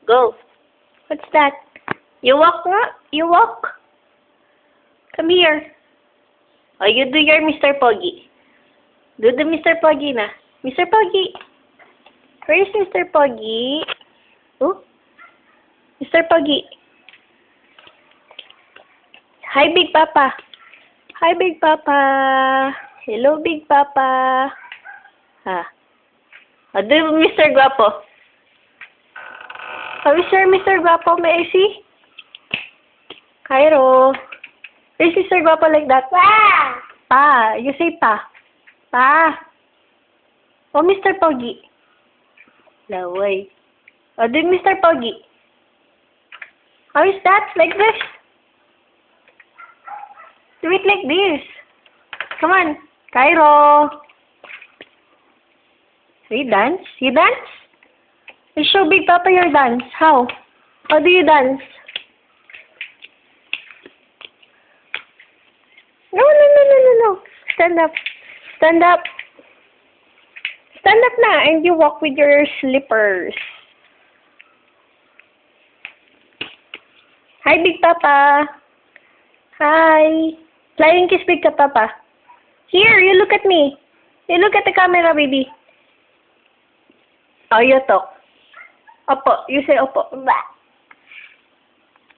Go. What's that? You walk nga. You walk. Come here. Oh, you do your Mr. Poggy. Do the Mr. Poggy na. Mr. Poggy. Where is Mr. Poggy? Oh? Mr. Poggy. Hi, Big Papa. Hi, Big Papa. Hello, Big Papa. Ha. Oh, do Mr. Guapo. How is your Mr. Guapo? May I see? Cairo. Where's Mr. Guapo like that? Pa! Pa. You say pa. Pa. Oh, Mr. Poggy. Laway. Oh, do Mr. Poggy. How is that? Like this? Do it like this. Come on. Cairo. You dance? You dance? You show Big Papa your dance. How? How do you dance? No, no, no, no, no, no. Stand up. Stand up. Stand up na and you walk with your slippers. Hi, Big Papa. Hi. Flying kiss, Big Papa. Here, you look at me. You look at the camera, baby. Oh, you talk. Opo. You say opo. Ba!